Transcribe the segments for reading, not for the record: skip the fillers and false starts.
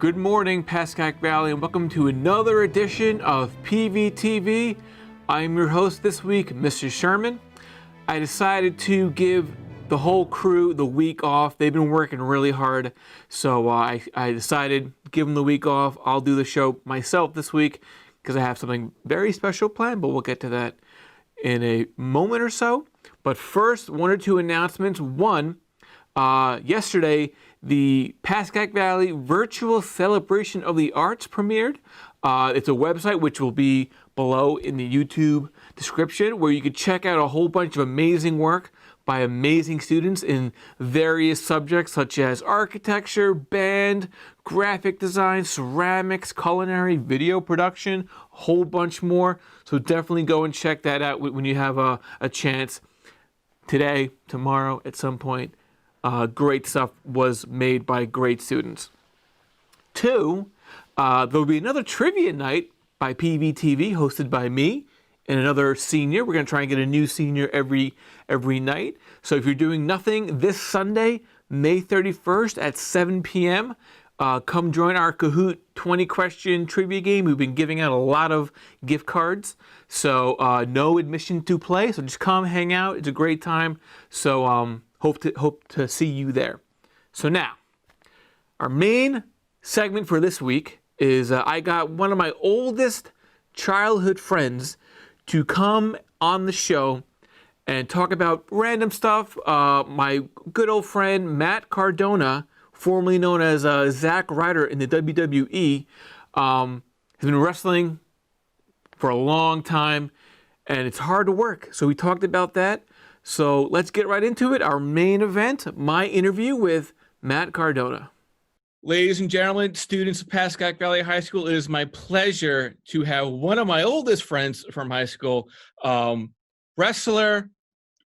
Good morning, Pascack Valley, and welcome to another edition of PVTV. I'm your host this week, Mr. Sherman. I decided to give the whole crew the week off. They've been working really hard, so I decided to give them the week off. I'll do the show myself this week because I have something very special planned, but we'll get to that in a moment or so. But first, one or two announcements. One, yesterday, the Pascack Valley Virtual Celebration of the Arts premiered. It's a website which will be below in the YouTube description where you can check out a whole bunch of amazing work by amazing students in various subjects such as architecture, band, graphic design, ceramics, culinary, video production, a whole bunch more. So definitely go and check that out when you have a chance. Today, tomorrow, at some point. Great stuff was made by great students. Two, there'll be another trivia night by PVTV hosted by me and another senior. We're going to try and get a new senior every night. So if you're doing nothing this Sunday, May 31st at 7 p.m., come join our Kahoot 20-question trivia game. We've been giving out a lot of gift cards. So no admission to play. So just come hang out. It's a great time. So hope to see you there. So now, our main segment for this week is I got one of my oldest childhood friends to come on the show and talk about random stuff. My good old friend Matt Cardona, formerly known as Zack Ryder in the WWE, has been wrestling for a long time, and it's hard to work. So we talked about that. So let's get right into it. Our main event, my interview with Matt Cardona. Ladies and gentlemen, students of Pascack Valley High School, it is my pleasure to have one of my oldest friends from high school, wrestler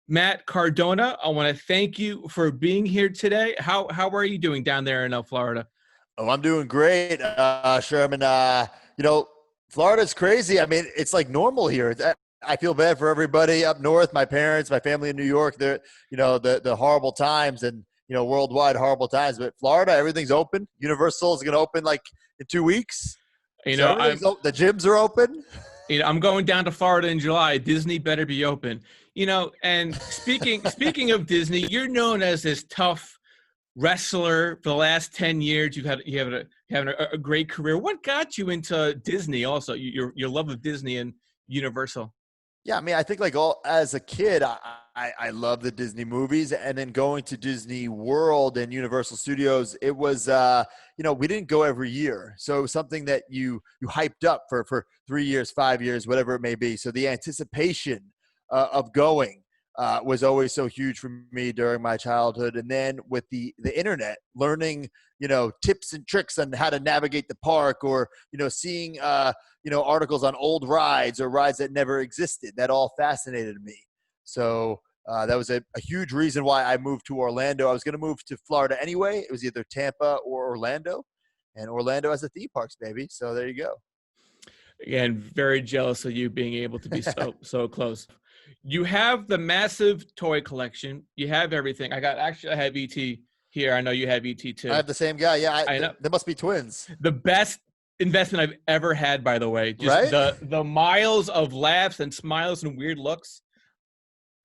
Matt Cardona. I want to thank you for being here today. How are you doing down there in Florida? Oh, I'm doing great, Sherman. Florida's crazy. I mean, it's like normal here. I feel bad for everybody up north, my parents, my family in New York, the horrible times and, worldwide horrible times. But Florida, everything's open. Universal is going to open like in 2 weeks. The gyms are open. I'm going down to Florida in July. Disney better be open. And speaking of Disney, you're known as this tough wrestler for the last 10 years. You have a great career. What got you into Disney also, your love of Disney and Universal? Yeah, I mean, I think as a kid, I love the Disney movies, and then going to Disney World and Universal Studios, it was, we didn't go every year. So it was something that you hyped up for 3 years, 5 years, whatever it may be. So the anticipation of going was always so huge for me during my childhood. And then with the internet, learning, tips and tricks on how to navigate the park, or, seeing, articles on old rides or rides that never existed, that all fascinated me. So that was a huge reason why I moved to Orlando. I was going to move to Florida anyway. It was either Tampa or Orlando, and Orlando has a theme parks, baby. So there you go. Again, very jealous of you being able to be so close. You have the massive toy collection. You have everything. I have ET here. I know you have ET too. I have the same guy. Yeah, I know. They must be twins. The best investment I've ever had, by the way. Just right? The miles of laughs and smiles and weird looks.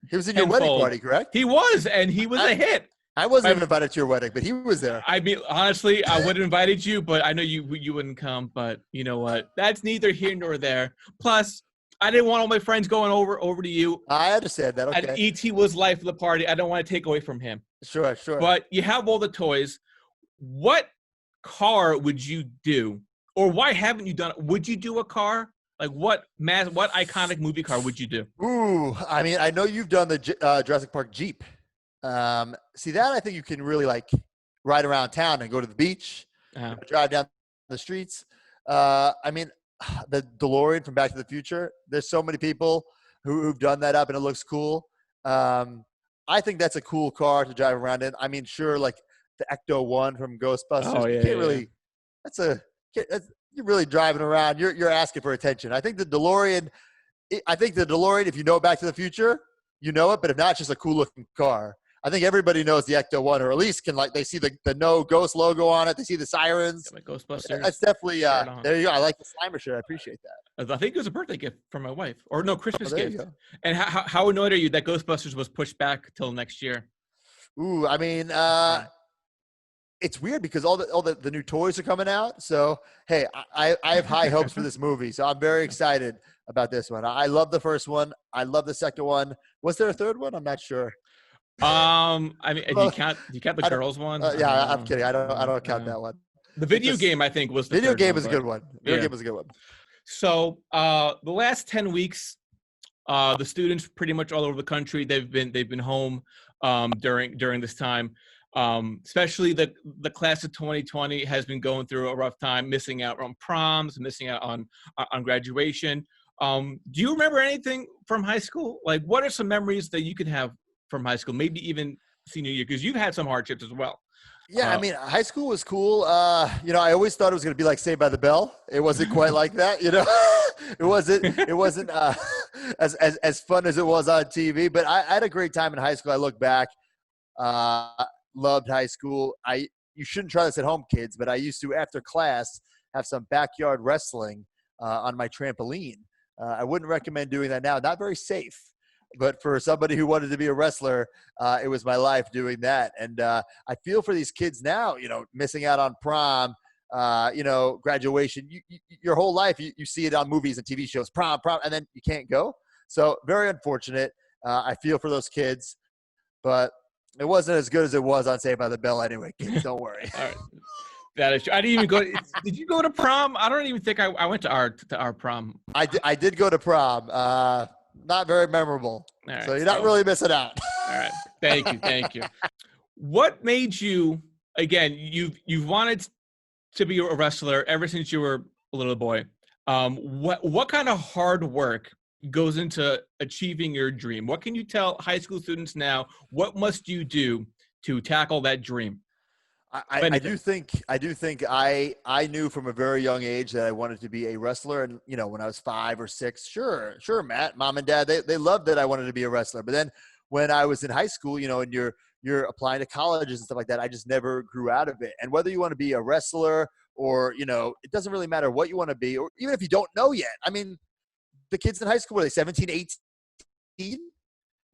He was in your wedding party, correct? He was, and he was a hit. I wasn't even invited to your wedding, but he was there. I mean, honestly, I would have invited you, but I know you wouldn't come. But you know what? That's neither here nor there. Plus, I didn't want all my friends going over to you. I understand that. Okay. And E.T. was life of the party. I don't want to take away from him. Sure. But you have all the toys. What car would you do? Or why haven't you done it? Would you do a car? Like what iconic movie car would you do? Ooh, I mean, I know you've done the Jurassic Park Jeep. See that? I think you can really like ride around town and go to the beach, drive down the streets. I mean, the DeLorean from Back to the Future. There's so many people who've done that up, and it looks cool. I think that's a cool car to drive around in. I mean, sure, like the Ecto-1 from Ghostbusters. Oh, yeah, you can't really. You're really driving around. You're asking for attention. I think the DeLorean. If you know Back to the Future, you know it. But if not, it's just a cool looking car. I think everybody knows the Ecto-1, or at least can, like, they see the No Ghost logo on it. They see the sirens. Yeah, my Ghostbusters. That's definitely, shirt on. there you go. I like the Slimer shirt. I appreciate that. I think it was a birthday gift from my wife, or no, Christmas There you gift. go. And how annoyed are you that Ghostbusters was pushed back till next year? Ooh, I mean, it's weird because all the new toys are coming out. So, hey, I have high hopes for this movie. So I'm very excited about this one. I love the first one. I love the second one. Was there a third one? I'm not sure. I mean, do you count the girls one? Yeah, I'm kidding. I don't count that one. The video game, I think, was the video third game one, was a good one. Video game was a good one. So the last 10 weeks, the students pretty much all over the country, they've been home during this time. Especially the class of 2020 has been going through a rough time, missing out on proms, missing out on graduation. Do you remember anything from high school? Like, what are some memories that you could have from high school, maybe even senior year? Because you've had some hardships as well. Yeah, I mean, high school was cool. I always thought it was going to be like Saved by the Bell. It wasn't quite like that, It wasn't as fun as it was on TV. But I had a great time in high school. I look back, loved high school. You shouldn't try this at home, kids, but I used to, after class, have some backyard wrestling on my trampoline. I wouldn't recommend doing that now. Not very safe. But for somebody who wanted to be a wrestler, it was my life doing that. And I feel for these kids now, missing out on prom, graduation. Your whole life, you see it on movies and TV shows, prom, and then you can't go. So very unfortunate. I feel for those kids. But it wasn't as good as it was on Saved by the Bell anyway, kids. Don't worry. All right. That is true. I didn't even go. Did you go to prom? I don't even think I went to our prom. I did go to prom. Not very memorable. Right, so you're not really missing out. All right. Thank you. What made you, again, you've wanted to be a wrestler ever since you were a little boy. What kind of hard work goes into achieving your dream? What can you tell high school students now? What must you do to tackle that dream? I do think I knew from a very young age that I wanted to be a wrestler. And, when I was 5 or 6, sure, Matt, mom and dad, they loved that I wanted to be a wrestler. But then when I was in high school, and you're applying to colleges and stuff like that, I just never grew out of it. And whether you want to be a wrestler or, it doesn't really matter what you want to be, or even if you don't know yet. I mean, the kids in high school, were they 17, 18?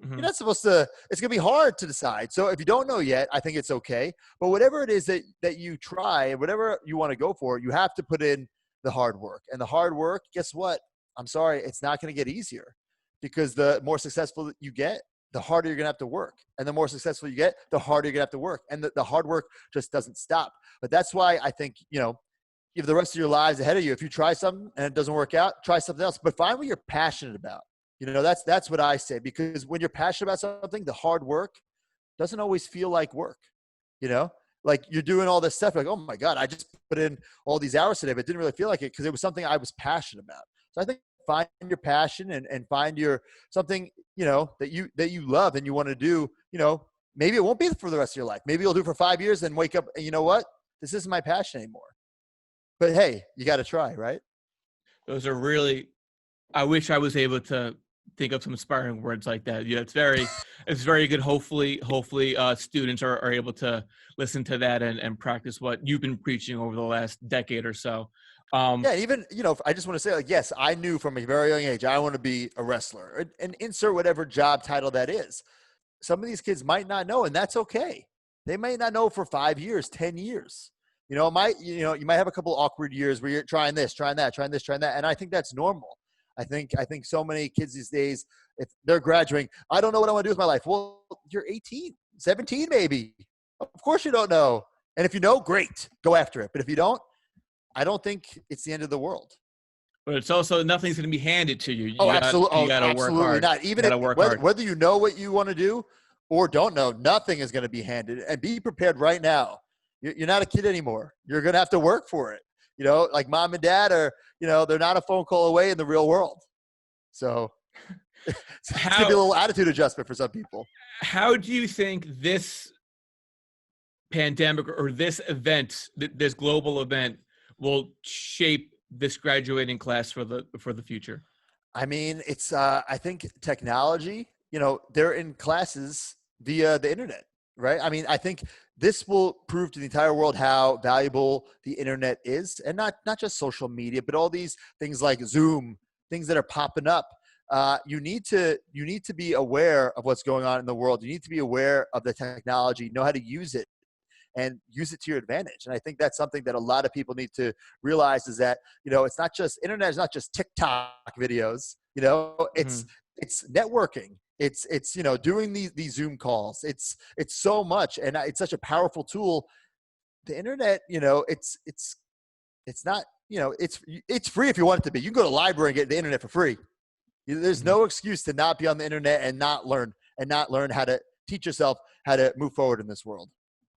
You're not supposed to – it's going to be hard to decide. So if you don't know yet, I think it's okay. But whatever it is that you try and whatever you want to go for, you have to put in the hard work. And the hard work, guess what? I'm sorry, it's not going to get easier, because the more successful you get, the harder you're going to have to work. And the more successful you get, the harder you're going to have to work. And the hard work just doesn't stop. But that's why I think, you have the rest of your lives ahead of you. If you try something and it doesn't work out, try something else. But find what you're passionate about. That's what I say, because when you're passionate about something, the hard work doesn't always feel like work. Like you're doing all this stuff, like, oh my God, I just put in all these hours today, but it didn't really feel like it because it was something I was passionate about. So I think find your passion and find your something, that you love and you want to do. Maybe it won't be for the rest of your life. Maybe you'll do it for 5 years and wake up and you know what? This isn't my passion anymore. But hey, you got to try, right? Those are really, I wish I was able to think of some inspiring words like that. Yeah, it's very good. Hopefully students are able to listen to that and practice what you've been preaching over the last decade or so. Even, I just want to say, like, yes, I knew from a very young age, I want to be a wrestler and insert whatever job title that is. Some of these kids might not know, and that's okay. They may not know for 5 years, 10 years. You might have a couple awkward years where you're trying this, trying that, trying this, trying that. And I think that's normal. I think so many kids these days, if they're graduating, I don't know what I want to do with my life. Well, you're 18, 17 maybe. Of course you don't know. And if you know, great, go after it. But if you don't, I don't think it's the end of the world. But it's also, nothing's going to be handed to you. Absolutely. You got to work hard. Not. Even whether you know what you want to do or don't know, nothing is going to be handed. And be prepared right now. You're not a kid anymore. You're going to have to work for it. Like mom and dad are, they're not a phone call away in the real world. So it's going to be a little attitude adjustment for some people. How do you think this pandemic or this event, this global event, will shape this graduating class for the future? I mean, it's I think technology, they're in classes via the internet, right? I mean, I think this will prove to the entire world how valuable the internet is, and not just social media, but all these things like Zoom, things that are popping up. You need to be aware of what's going on in the world. You need to be aware of the technology, know how to use it, and use it to your advantage. And I think that's something that a lot of people need to realize, is that, it's not just internet, is not just TikTok videos, it's networking. It's doing these Zoom calls. It's so much, and it's such a powerful tool. The internet, it's not, it's free if you want it to be. You can go to the library and get the internet for free. There's no excuse to not be on the internet and not learn how to teach yourself how to move forward in this world.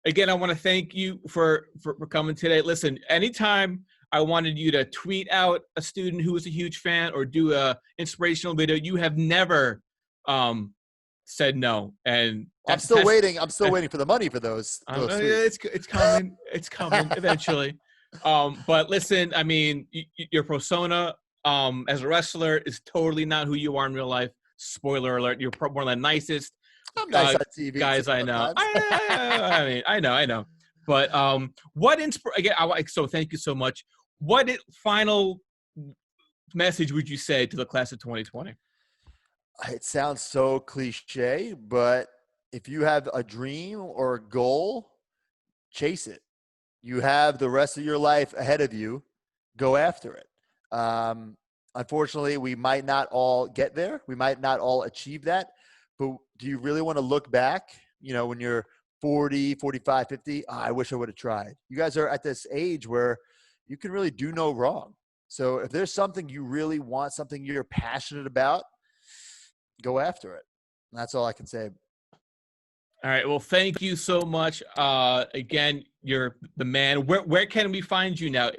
Again, I want to thank you for coming today. Listen, anytime I wanted you to tweet out a student who was a huge fan or do a inspirational video, you have never said no. And I'm still waiting for the money for those it's coming. It's coming eventually. But listen, I mean, your persona as a wrestler is totally not who you are in real life. Spoiler alert, you're one of the nicest nice on TV guys I know. I know. But so thank you so much. What final message would you say to the class of 2020? It sounds so cliche, but if you have a dream or a goal, chase it. You have the rest of your life ahead of you. Go after it. Unfortunately, we might not all get there. We might not all achieve that. But do you really want to look back, when you're 40, 45, 50? Oh, I wish I would have tried. You guys are at this age where you can really do no wrong. So if there's something you really want, something you're passionate about, go after it. That's all I can say. All right. Well, thank you so much. Again, you're the man. Where can we find you now?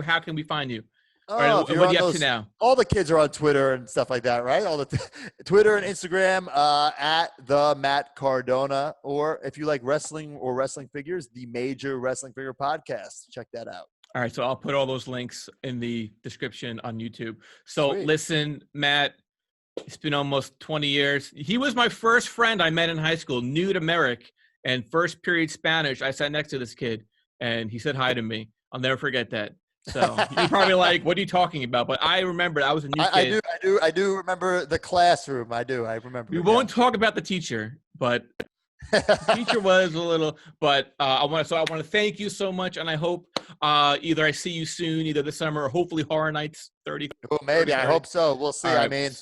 How can we find you? What are you up to now? All the kids are on Twitter and stuff like that, right? All the Twitter and Instagram at the Matt Cardona, or if you like wrestling or wrestling figures, the Major Wrestling Figure Podcast. Check that out. All right, so I'll put all those links in the description on YouTube. So Sweet. Listen, Matt, it's been almost 20 years. He was my first friend I met in high school, new to Merrick, and first period Spanish. I sat next to this kid, and he said hi to me. I'll never forget that. So you're probably like, what are you talking about? But I remember I was a new kid. I do remember the classroom. I remember. We won't talk about the teacher, but the teacher was a little. But I want to thank you so much, and I hope either I see you soon, either this summer or hopefully Horror Nights 30. Well, maybe. 30. I hope so. We'll see. Right. I mean,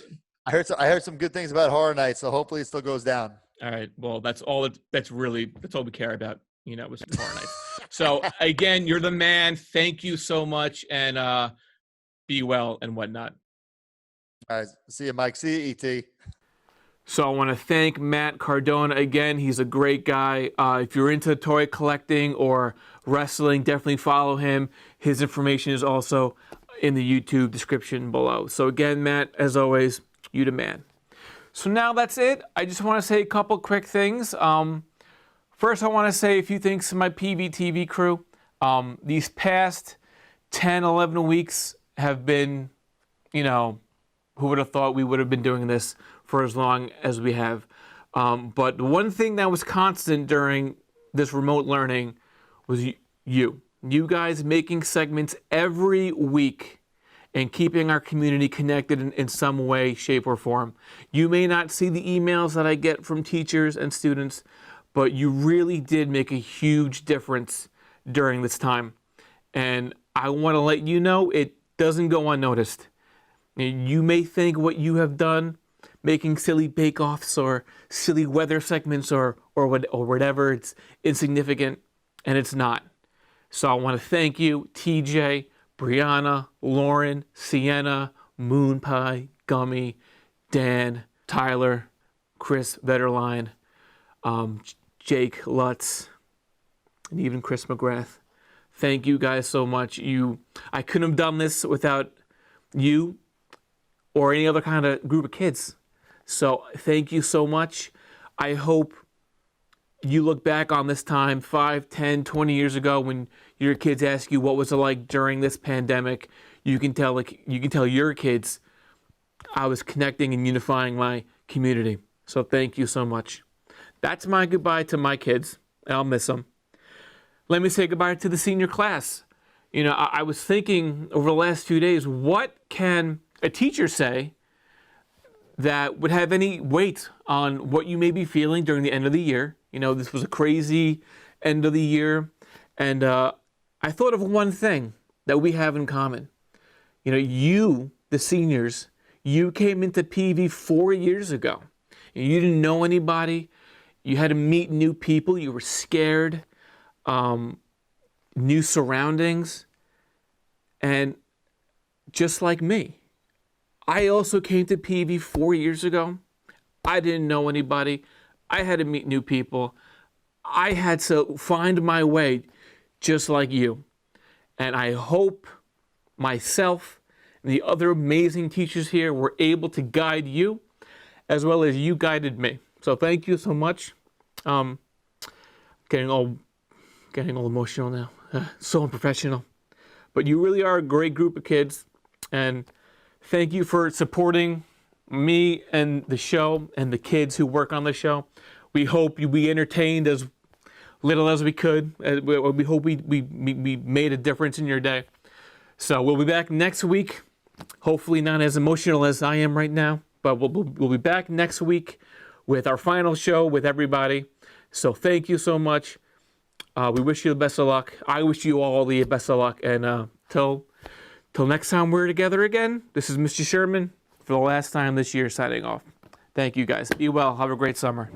I heard some good things about Horror Nights, so hopefully it still goes down. All right. Well, that's all we care about. Was Horror Nights. So again, you're the man. Thank you so much, and be well and whatnot. All right. See you, Mike. See you, ET. So I want to thank Matt Cardona again. He's a great guy. If you're into toy collecting or wrestling, definitely follow him. His information is also in the YouTube description below. So again, Matt, as always, you the man. So now that's it. I just want to say a couple quick things. First, I want to say a few things to my PVTV crew. These past 10, 11 weeks have been, who would have thought we would have been doing this for as long as we have. But the one thing that was constant during this remote learning was you guys making segments every week and keeping our community connected in some way, shape, or form. You may not see the emails that I get from teachers and students, but you really did make a huge difference during this time. And I want to let you know it doesn't go unnoticed. You may think what you have done, making silly bake-offs or silly weather segments or whatever, it's insignificant, and it's not. So I want to thank you, TJ, Brianna, Lauren, Sienna, Moon Pie, Gummy, Dan, Tyler, Chris Vetterline, Jake Lutz, and even Chris McGrath. Thank you guys so much. I couldn't have done this without you or any other kind of group of kids. So thank you so much. I hope you look back on this time 5, 10, 20 years ago when your kids ask you what was it like during this pandemic. You can tell your kids I was connecting and unifying my community. So thank you so much. That's my goodbye to my kids. I'll miss them. Let me say goodbye to the senior class. You know, I was thinking over the last few days, what can a teacher say that would have any weight on what you may be feeling during the end of the year? You know, this was a crazy end of the year. And I thought of one thing that we have in common. You know, you, the seniors, you came into PV 4 years ago. You didn't know anybody. You had to meet new people. You were scared. New surroundings. And just like me, I also came to PV 4 years ago. I didn't know anybody. I had to meet new people. I had to find my way just like you. And I hope myself and the other amazing teachers here were able to guide you as well as you guided me. So thank you so much. Getting all emotional now. So unprofessional. But you really are a great group of kids. And thank you for supporting me and the show and the kids who work on the show. We hope we entertained as little as we could. We hope we made a difference in your day. So we'll be back next week. Hopefully not as emotional as I am right now, but we'll be back next week with our final show with everybody. So thank you so much. We wish you the best of luck. I wish you all the best of luck. And till next time we're together again, this is Mr. Sherman for the last time this year signing off. Thank you guys. Be well. Have a great summer.